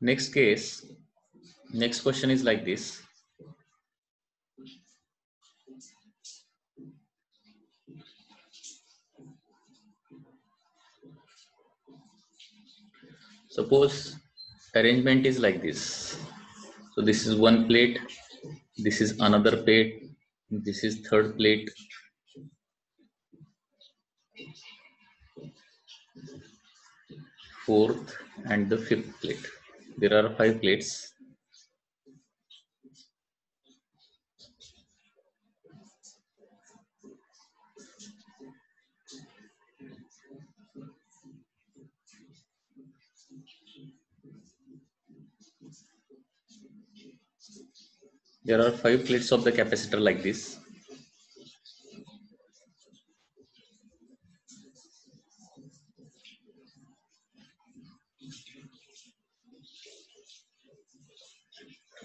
Next case, next question is like this. Suppose arrangement is like this. So this is one plate, this is another plate, this is third plate, fourth and the fifth plate. There are 5 plates. There are 5 plates of the capacitor like this.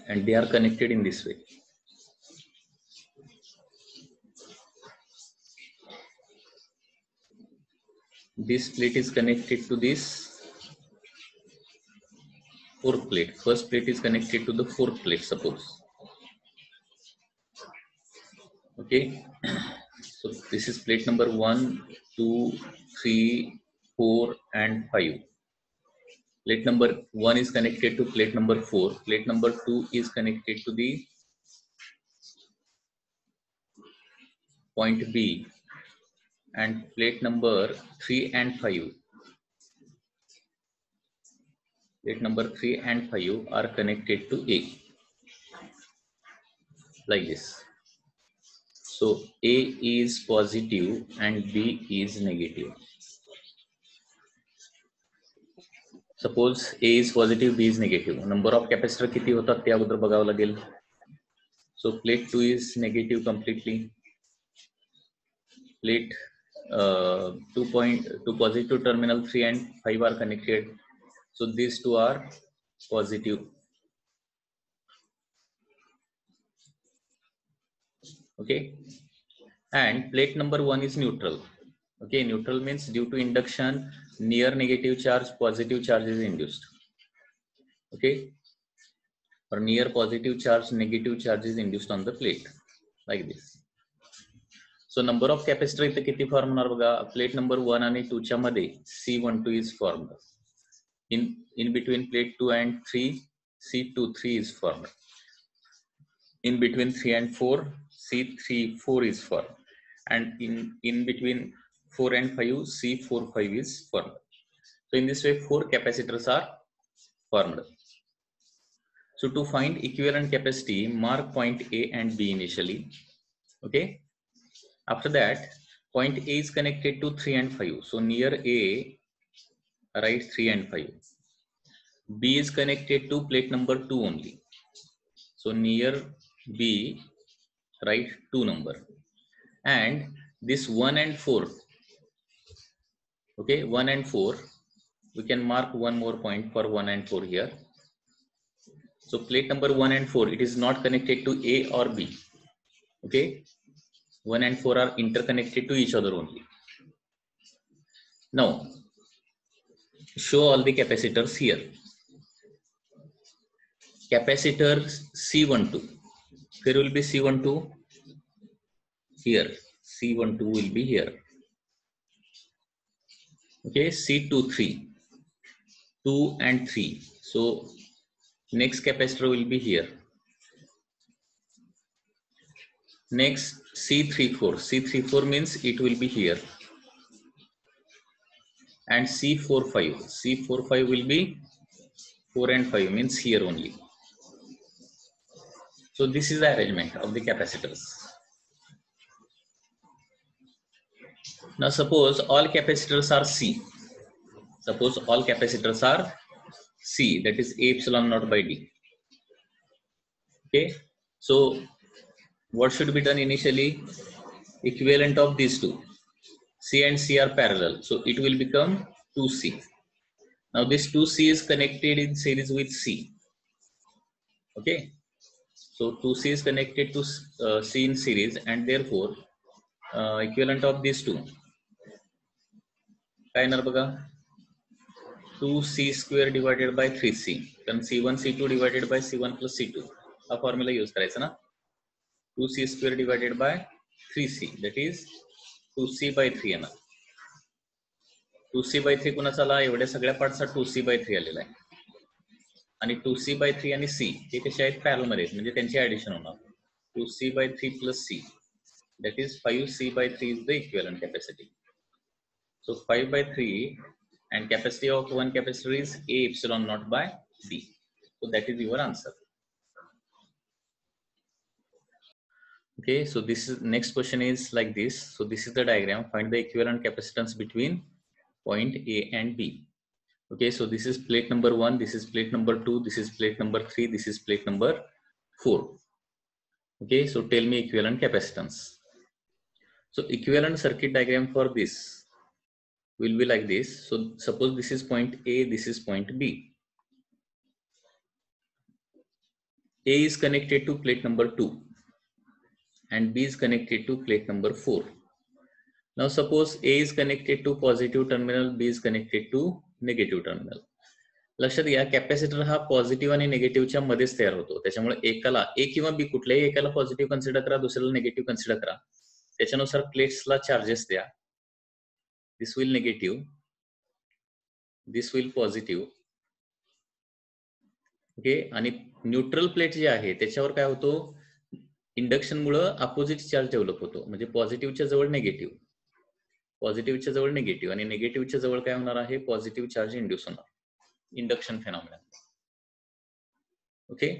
And they are connected in this way. This plate is connected to this fourth plate. First plate is connected to the fourth plate, suppose. Okay. So this is plate number 1, 2, 3, 4 and 5. Plate number 1 is connected to plate number 4. Plate number 2 is connected to the point B. And plate number 3 and 5. Plate number 3 and 5 are connected to A. Like this. So A is positive and B is negative. Suppose A is positive, B is negative. Number of capacitor किती होतात ते अगोदर बघावं लागेल. So plate 2 is negative completely. Plate 2 positive terminal 3 and 5 are connected. So these two are positive. Okay. And plate number 1 is neutral. Okay, neutral means due to induction, near negative charge, positive charge is induced. Okay. Or near positive charge, negative charge is induced on the plate. Like this. So number of capacitor इथे किती form होणार बघा. Plate number 1 आणि 2 च्या मध्ये C12 is formed. In between plate 2 and 3, C23 is formed. In between 3 and 4, C34 is formed. And in between 4 and 5, C45 is formed. So in this way, 4 capacitors are formed. So to find equivalent capacity, mark point A and B initially. Okay. After that, point A is connected to 3 and 5. So near A, write 3 and 5. B is connected to plate number 2 only. So near B, write 2 number. And this 1 and 4. Okay, 1 and 4. We can mark one more point for 1 and 4 here. So plate number 1 and 4, it is not connected to A or B. Okay. 1 and 4 are interconnected to each other only. Now, show all the capacitors here. Capacitor C12. There will be C12 here. C12 will be here. Okay, C23. 2 and 3. So, next capacitor will be here. Next, C34. C34 means it will be here. And C45. C45 will be 4 and 5 means here only. So this is the arrangement of the capacitors. Now suppose all capacitors are C. Suppose all capacitors are C, that is A epsilon naught by D. Okay. So what should be done initially? Equivalent of these two. C and C are parallel. So it will become 2C. Now this 2C is connected in series with C. Okay. So 2C is connected to C in series, and therefore equivalent of these two. काय येणार बघा? 2c square divided by 3c, कारण c1 c2 divided by c1 plus c2 हा formula use करायचा ना. 2c square divided by 3c, that is 2c by 3 येणार. 2c by 3 कुणाचा आला? एवढ्या सगळ्या पार्टचा 2c by 3 आलेला आहे. आणि 2c by 3 आणि c हे कसे आहेत? पॅरल मध्ये, म्हणजे त्यांची ऍडिशन होणार. 2c by 3 plus c, that is 5c by 3 is the equivalent capacity. So 5 by 3 and capacity of one capacitor is A epsilon naught by B. So that is your answer. Okay, so this is next question is like this. So this is the diagram. Find the equivalent capacitance between point A and B. Okay, so this is plate number 1, this is plate number 2, this is plate number 3, this is plate number 4. Okay, so tell me equivalent capacitance. So equivalent circuit diagram for this will be like this. So suppose this is point A, this is point B. A is connected to plate number 2 and B is connected to plate number 4. Now suppose A is connected to positive terminal, B is connected to negative terminal. लक्षात घ्या, capacitor हा positive आणि निगेटिव्हच्या मध्येच तयार होतो. त्याच्यामुळे एकाला ए किंवा बी कुठल्याही एकाला पॉझिटिव्ह कन्सिडर करा, दुसऱ्याला निगेटिव्ह कन्सिडर करा. त्याच्यानुसार प्लेट्सला चार्जेस द्या. This will negative, this will positive. Okay, आणि न्यूट्रल प्लेट जे आहे त्याच्यावर काय होतो? इंडक्शन मुळे अपोजिट चार्ज डेव्हलप होतो. म्हणजे पॉझिटिव्हच्या जवळ निगेटिव्ह, पॉझिटिव्हच्या जवळ निगेटिव्ह आणि निगेटिव्हच्या जवळ काय होणार आहे? पॉझिटिव्ह चार्ज इंड्यूस होणार. Induction phenomena. Okay,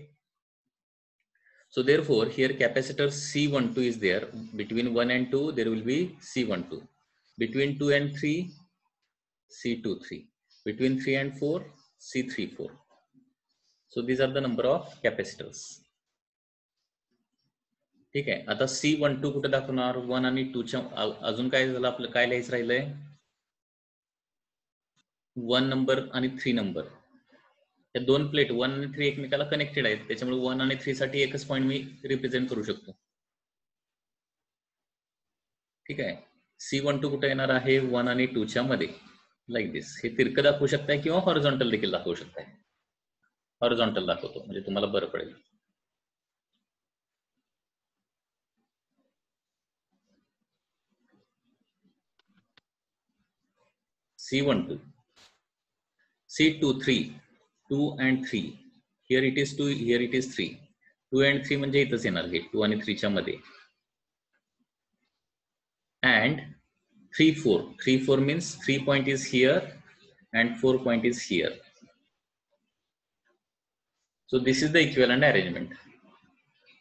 so therefore here capacitor C12 is there. Between 1 and 2 there will be C12. Between 2 and 3 C23. Between 3 and 4 C34. So these are the number of capacitors. ठीक आहे. आता C12 कुठे दाखवणार? 1 आणि 2 च्या अजून काय झालं? आपलं काय लिहायचं राहिलंय? 1 नंबर आणि 3 नंबर. या दोन प्लेट 1 आणि 3 एकमेकाला कनेक्टेड आहेत. त्याच्यामुळे 1 आणि 3 साठी एकच पॉइंट मी रिप्रेझेंट करू शकतो. ठीक आहे. C12 कुठे येणार आहे? 1 आणि 2 च्या मध्ये, लाईक दिस. हे तिरकं दाखवू शकताय किंवा हॉरिझॉन्टल देखील दाखवू शकताय. हॉरिझॉन्टल दाखवतो म्हणजे तुम्हाला बरं पडेल. C12, C23, 2 and 3. Here it is 2, here it is 3. 2 and 3 म्हणजे इथंच येणार हे 2 आणि 3 च्या मध्ये. And 3, 4. 3, 4 means 3 point is here and 4 point is here. So this is the equivalent arrangement.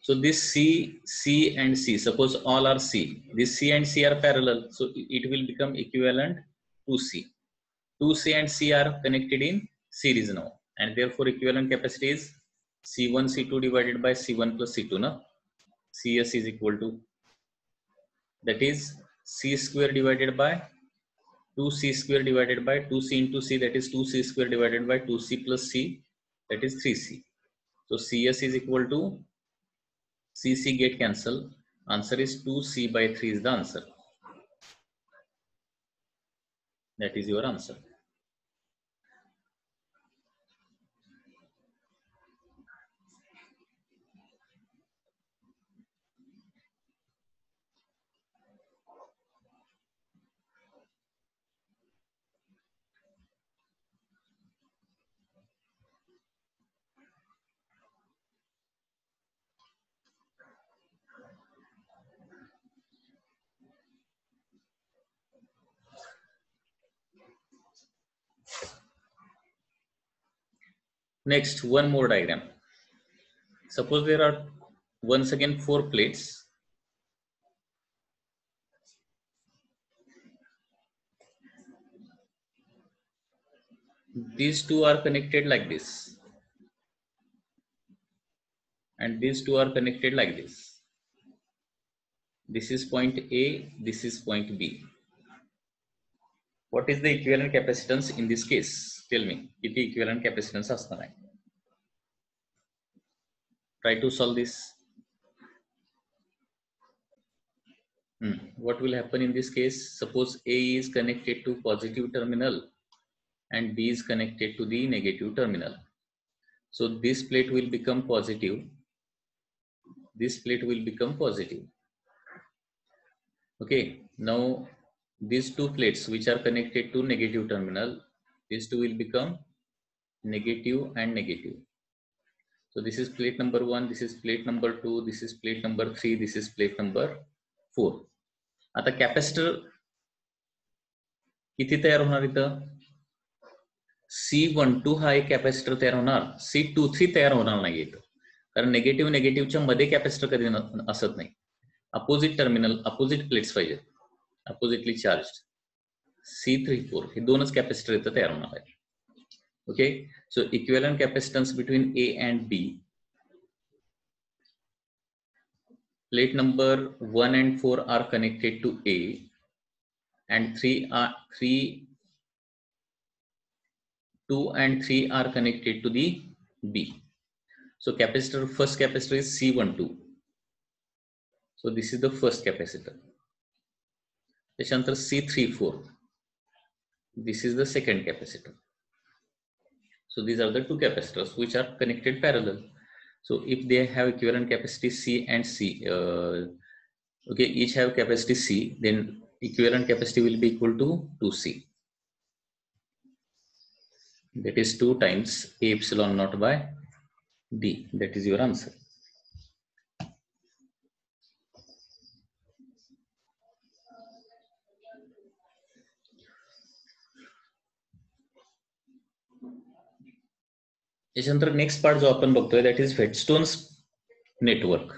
So this C and C, suppose all are C. This C and C are parallel. So it will become equivalent to C. 2C and C are connected in series now. And therefore equivalent capacity is C1, C2 divided by C1 plus C2. No? CS is equal to, that is C square divided by 2C square divided by 2C into C, that is 2C square divided by 2C plus C, that is 3C. So CS is equal to CC get cancel. Answer is 2C by 3 is the answer. That is your answer. Next, one more diagram. Suppose there are once again 4 plates. These two are connected like this. And these two are connected like this. This is point A, this is point B. What is the equivalent capacitance in this case? Tell me, किती equivalent capacitance असणार आहे? Try to solve this. What will happen in this case? Suppose A is connected to positive terminal and B is connected to the negative terminal. So this plate will become positive. This plate will become positive. Okay, now these two plates which are connected to negative terminal, these two will become negative and negative. So this is plate number 1, this is plate number 2, this is plate number 3, this is plate number 4. आता capacitor किती तयार होणार इथं? C12 हा एक capacitor तयार होणार, C23 तयार होणार नाही इथं, कारण नेगेटिव्ह नेगेटिव्हच्या मध्ये कॅपॅसिटर कधी असत नाही. अपोजिट टर्मिनल, अपोजिट प्लेट्स पाहिजेत, अपोजिटली चार्ज. C34 हे दोनच कॅपॅसिटर इथं तयार होणार आहे. Okay, so equivalent capacitance between A and B. Plate number 1 and 4 are connected to A, and 2 and 3 are connected to the B. So capacitor, first capacitor is C12. So this is the first capacitor. त्याच्यानंतर C34. This is the second capacitor. So these are the two capacitors which are connected parallel. So if they have equivalent capacity C and C, okay, each have capacity C, then equivalent capacity will be equal to 2C. That is 2 times A epsilon naught by D. That is your answer. त्याच्यानंतर next part जो आपण बघतोय that is व्हेटस्टोन्स network.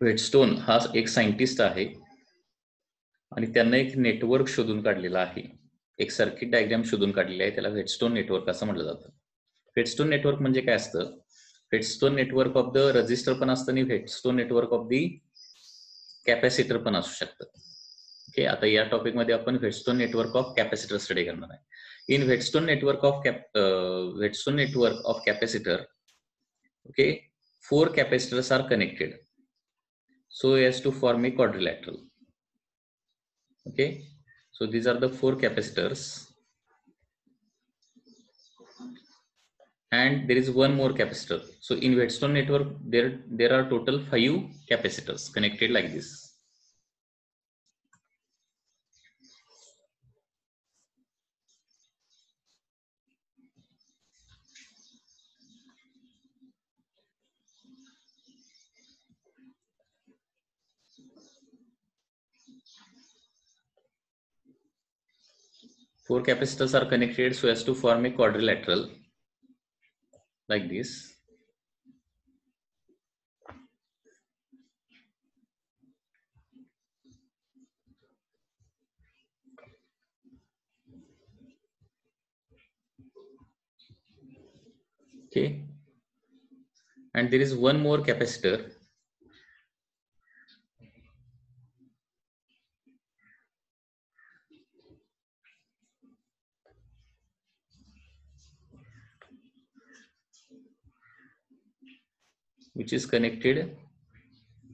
व्हेटस्टोन हा एक scientist आहे आणि त्यांना एक नेटवर्क शोधून काढलेला आहे, एक सर्किट डायग्राम शोधून काढलेली आहे, त्याला व्हेटस्टोन नेटवर्क असं म्हटलं जातं. व्हेटस्टोन नेटवर्क म्हणजे काय असतं? व्हेटस्टोन नेटवर्क ऑफ द रजिस्टर पण असतं आणि व्हेटस्टोन नेटवर्क ऑफ द कॅपॅसिटर पण असू शकतं. ओके, आता या टॉपिक मध्ये आपण व्हेटस्टोन नेटवर्क ऑफ कॅपॅसिटर स्टडी करणार आहे. In Whetstone network of capacitor, okay, 4 capacitors are connected so as to form a quadrilateral. Okay, so these are the 4 capacitors, and there is one more capacitor. So in Whetstone network there are total 5 capacitors connected like this. Four capacitors are connected so as to form a quadrilateral like this. Okay, and there is one more capacitor which is connected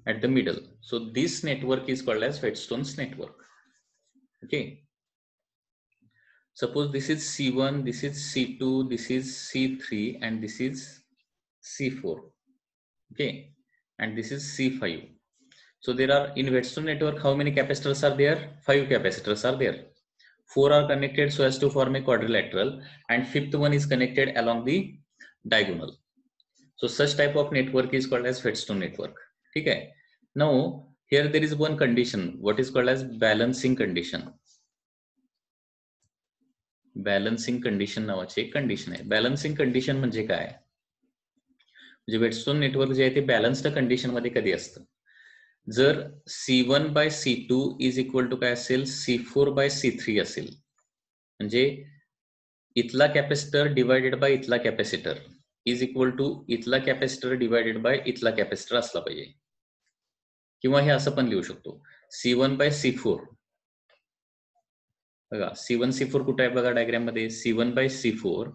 at the middle. So this network is called as Whetstone's network. Okay, suppose this is C1, this is C2, this is C3, and this is C4. Okay, and this is C5. So there are, in Whetstone network, how many capacitors are there? 5 capacitors are there. 4 are connected so as to form a quadrilateral, and 5th one is connected along the diagonal. So such type of network is called as Whetstone network. Okay, now here there is one condition, what is called as balancing condition. Balancing condition नावाची एक condition आहे. Balancing condition म्हणजे काय? म्हणजे व्हेटस्टोन network जे आहे ते balanced condition मध्ये कधी असतं? जर C1 by C2 is equal to काय असेल? C4 by C3 असेल, म्हणजे इथला कॅपॅसिटर डिवायडेड बाय इथला कॅपॅसिटर इज इक्वल टू इथला कॅपॅसिटर डिवायडेड बाय इथला कॅपॅसिटर असला पाहिजे. किंवा हे असं पण लिहू शकतो, C1 by C4. बघा C1 C4 कुठे आहे बघा डायग्राम मध्ये. C1 by C4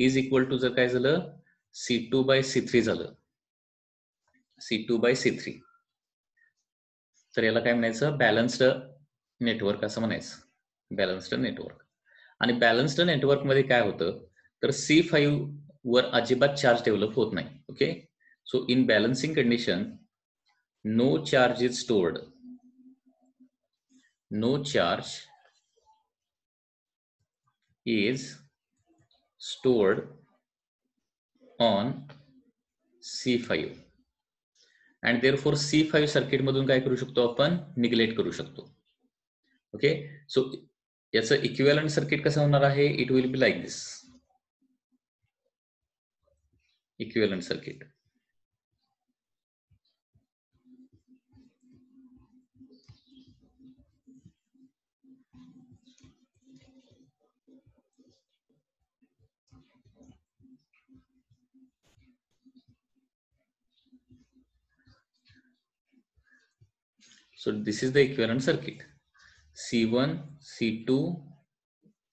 is equal to जर काय झालं C2 by C3 झालं, C2 by C3, तर याला काय म्हणायचं? बॅलन्स्ड नेटवर्क असं म्हणायचं, बॅलन्स्ड नेटवर्क. आणि बॅलन्स्ड नेटवर्क मध्ये काय होतं तर C5 वर अजिबात चार्ज डेव्हलप होत नाही. Okay, so in balancing condition no charge is stored, no charge is stored on C5 and therefore C5 circuit मधून काय करू शकतो आपण निग्लेक्ट करू शकतो. ओके, सो याचं इक्विव्हॅलंट सर्किट कसं होणार आहे, it will be like this. Equivalent circuit so this is the equivalent circuit C1 C2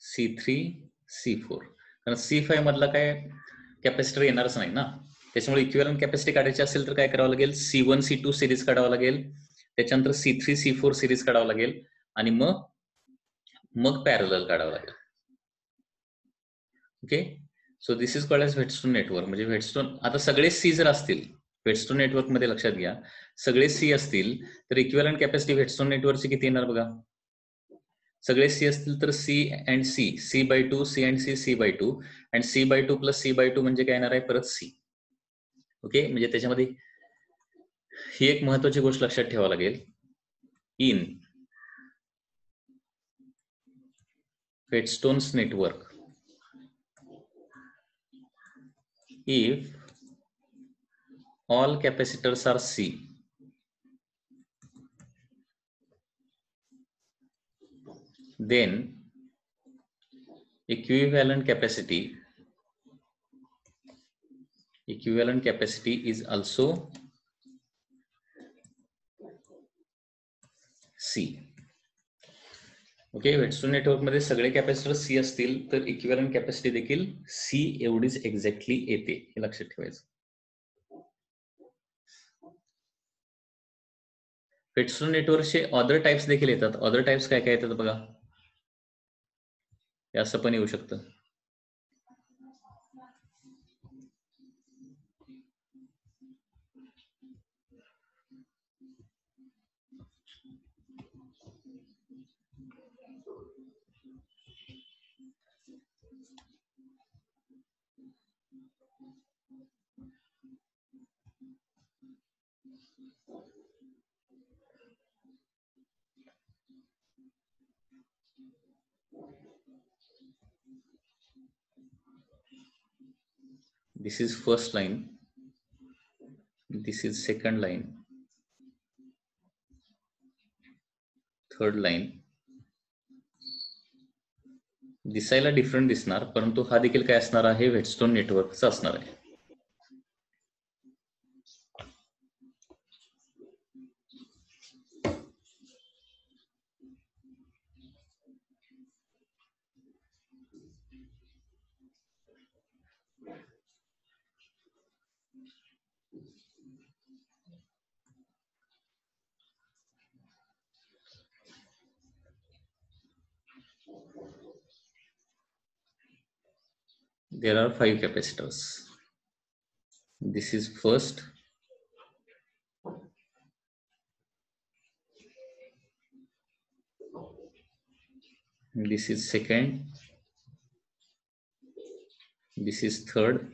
C3 C4. कारण C5 मधला काय कॅपॅसिटर येणारच नाही ना, त्याच्यामुळे इक्विव्हॅलंट कॅपॅसिटी काढायची असेल तर काय करावं लागेल, C1 C2 सिरीज काढावं लागेल, त्याच्यानंतर C3 C4 सिरीज काढावं लागेल आणि मग पॅरलल काढावं लागेल. Okay, so this is called as Wheatstone network. म्हणजे व्हेटस्टोन आता सगळे सी जर असतील व्हेटस्टोन नेटवर्क मध्ये, लक्षात घ्या सगळे सी असतील तर इक्विव्हॅलंट कॅपॅसिटी व्हेटस्टोन नेटवर्कची किती येणार बघा. सगळे सी असतील तर C and C, C/2 C and C, C/2 and C/2 plus C/2 म्हणजे काय येणार आहे परत C. ओके, म्हणजे त्याच्यामध्ये ही एक महत्वाची गोष्ट लक्षात ठेवावं लागेल, इन व्हेटस्टोन्स network if all capacitors are C, then equivalent capacity is also C. Okay, Wheatstone network मध्ये सगळे कॅपॅसिटर C असतील तर इक्विव्हॅलंट कॅपॅसिटी देखील C एवढीच एक्झॅक्टली येते, हे लक्षात ठेवायचं. व्हेटस्टोन नेटवर्कचे अदर टाइप्स देखील येतात. अदर टाइप्स काय काय येतात बघा, हे असं पण येऊ शकतं. This is first line, this is second line, third line. दिसायला डिफरंट दिसणार परंतु हा देखील काय असणार आहे, व्हेटस्टोन नेटवर्कचा असणार आहे. There are 5 capacitors. This is first, this is second, this is third,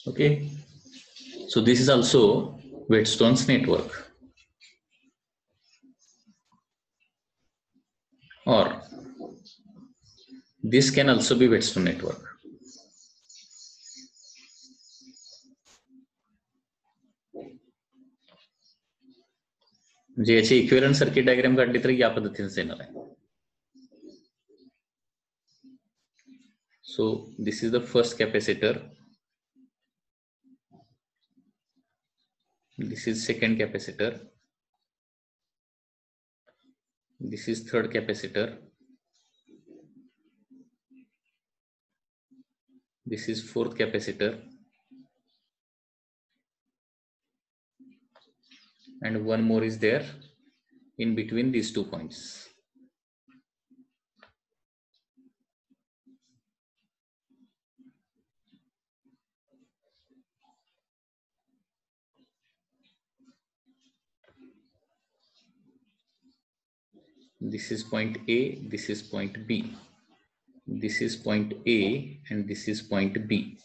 okay, so this is also Wheatstone's network. Or This can also be Whetstone network. म्हणजे याची इक्विव्हॅलंट सर्किट डायग्राम काढली तर या पद्धतीने येणार आहे. So this is the first capacitor. This is second capacitor. This is third capacitor. This is fourth capacitor. And one more is there in between these 2 points. This is point A, this is point B. This is point A and this is point B,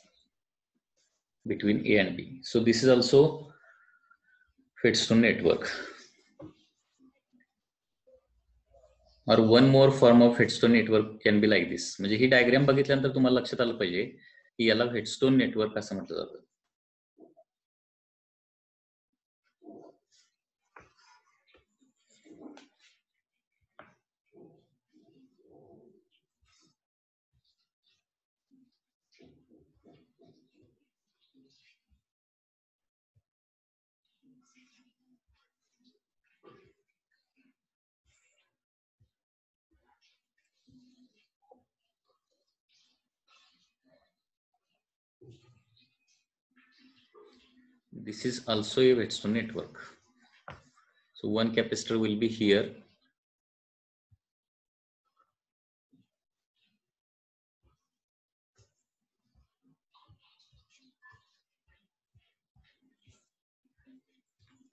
between A and B. So this is also Whetstone network. Or one more form of Whetstone network can be like this. म्हणजे ही diagram बघितल्यानंतर तुम्हाला लक्षात आलं पाहिजे की याला Whetstone network असं म्हटलं जातं. This is also a Whetstone network. So one capacitor will be here.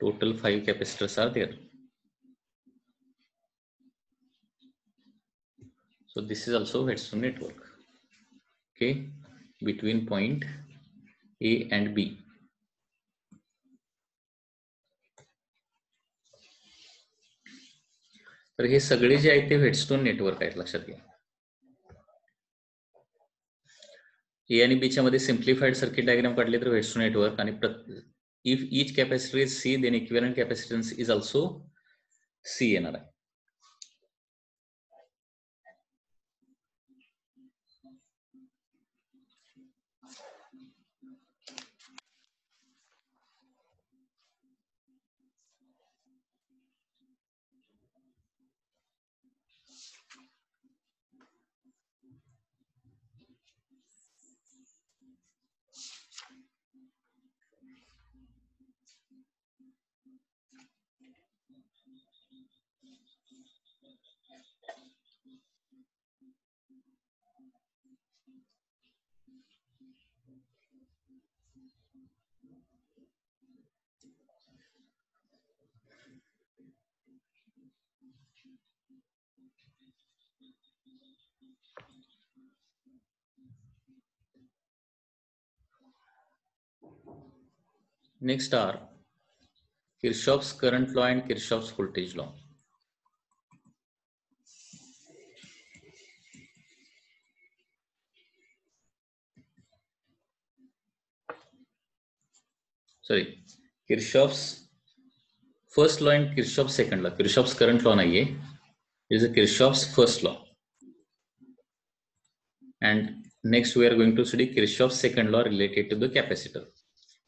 Total 5 capacitors are there. So this is also Whetstone network. Okay, between point A and B. तर हे सगळे जे आहेत ते Whetstone नेटवर्क आहेत, लक्षात घ्या. ए आणि बी च्या मध्ये सिम्प्लिफाईड सर्किट डायग्राम काढले तर Whetstone नेटवर्क, आणि if each capacitor is C, then equivalent capacitance is also C येणार आहे. Next are Kirchhoff's current law and Kirchhoff's voltage law. Sorry, Kirchhoff's first law and Kirchhoff's second law. Kirchhoff's current law nahi hai, it is a Kirchhoff's first law. And next we are going to study Kirchhoff's second law related to the capacitor.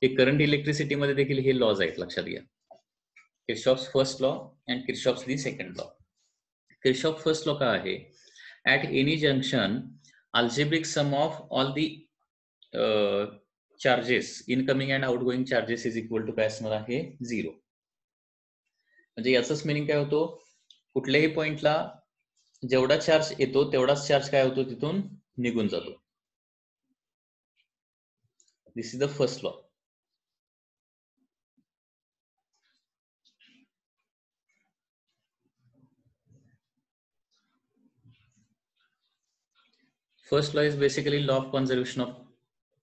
हे current electricity मध्ये देखील हे laws आहेत, लक्षात घ्या. Kirchhoff's first law and Kirchhoff's the second law. Kirchhoff's first law का आहे? At any junction, algebraic sum of all the charges, incoming and outgoing charges is equal to काय असणार आहे? 0. म्हणजे याचाच मिनिंग काय होतो? कुठल्याही पॉइंटला जेवढा चार्ज येतो तेवढाच चार्ज काय होतो तिथून निघून जातो. This is the first law. First law is basically law of conservation of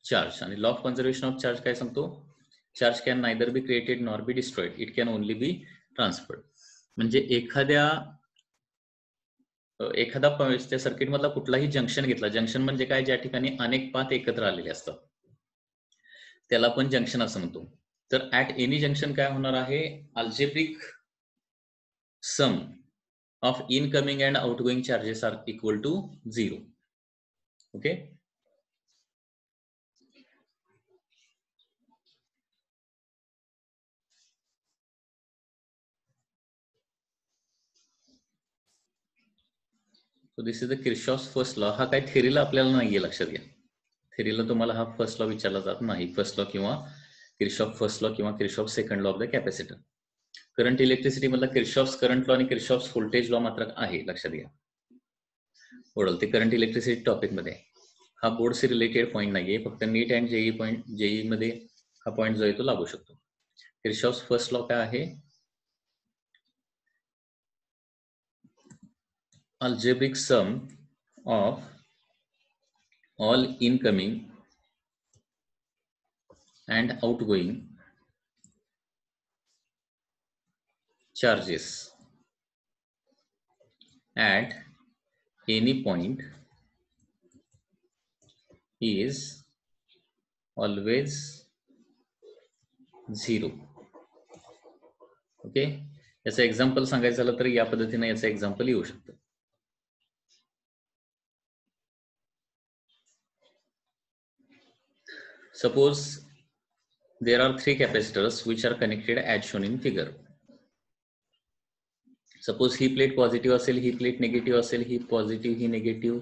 charge. And law of conservation of charge काय सांगतो? Charge can neither be created nor be destroyed. It can only be transferred. म्हणजे एखाद्या एखादा त्या circuit मधला कुठलाही junction घेतला, junction म्हणजे काय, ज्या ठिकाणी अनेक पाथ एकत्र आलेले असतात त्याला आपण जंक्शन असं म्हणतो. तर ऍट एनी जंक्शन काय होणार आहे, algebraic sum of incoming and outgoing charges are equal to 0. Okay. So this is the Kirchhoff's first law. हा काय थेरीला आपल्याला नाहीये, लक्षात घ्या. थेरीला तुम्हाला हा फर्स्ट लॉ विचारला जात नाही. फर्स्ट लॉ किंवा किर्चॉफ फर्स्ट लॉ किंवा Kirchhoff second law of the capacitor. Current electricity मधला किर्चॉफ्स करंट लॉ आणि किर्चॉफ्स व्होल्टेज लॉ मात्र आहे, लक्षात घ्या. ओढल ते करंट इलेक्ट्रिसिटी टॉपिक मध्ये. हा बोर्डशी रिलेटेड पॉईंट नाहीये, फक्त NEET and JEE point, JEE मध्ये हा पॉईंट जो आहे तो लागू शकतो. किर्चॉफ्स फर्स्ट लॉ काय आहे, algebraic sum of all incoming and outgoing charges at any point is always 0. Okay. याचं एक्झाम्पल सांगायचं झालं तर या पद्धतीने याचं एक्झाम्पल येऊ शकतं. Suppose there are 3 capacitors which are connected as shown in figure. Suppose he plate positive असेल, ही प्लेट निगेटिव्ह असेल, ही पॉझिटिव्ह ही निगेटिव्ह,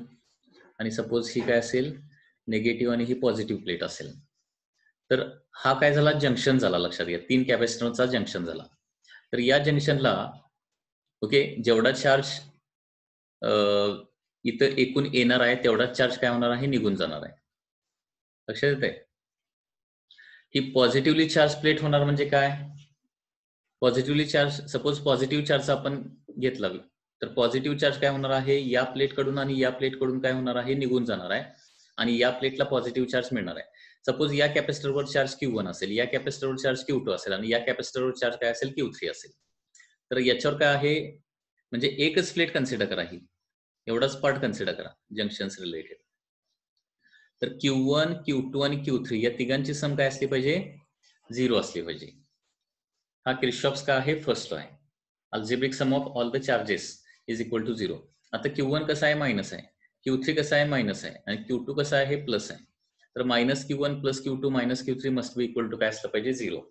आणि सपोज ही काय असेल, निगेटिव्ह आणि ही पॉझिटिव्ह प्लेट असेल. तर हा काय झाला, जंक्शन झाला, लक्षात घ्या. 3 कॅपॅसिटरचा जंक्शन झाला. तर या जंक्शनला ओके जेवढा चार्ज इथं एकूण येणार आहे तेवढाच चार्ज काय होणार आहे, निघून जाणार आहे. लक्षात येते. ही पॉझिटिव्हली चार्ज प्लेट होणार म्हणजे काय, positively charge, suppose positive charge आपण घेतला तर पॉझिटिव्ह चार्ज काय होणार आहे, या प्लेट कडून आणि या प्लेट कडून काय होणार आहे, निघून जाणार आहे, आणि या प्लेटला पॉझिटिव्ह चार्ज मिळणार आहे. सपोज या कॅपॅसिटरवर चार्ज Q1 असेल, या कॅपॅसिटरवर चार्ज Q2 असेल, आणि या कॅपॅसिटरवर चार्ज काय असेल, Q3 असेल. तर याच्यावर काय आहे, म्हणजे एकच प्लेट कन्सिडर करा, ही एवढाच पार्ट कन्सिडर करा जंक्शन्स रिलेटेड. तर Q1, Q2 आणि Q3 या तिघांची सम काय असली पाहिजे, 0 असली पाहिजे. हा किर्चॉफ्स का आहे, फर्स्ट लॉ आहे. Algebraic sum of all the charges is equal to 0. आता Q1 कसा आहे, मायनस आहे, Q3 कसा आहे, मायनस आहे, आणि Q2 कसा आहे, प्लस आहे. तर minus Q1 plus Q2 minus Q3 must be equal to काय असलं पाहिजे, 0.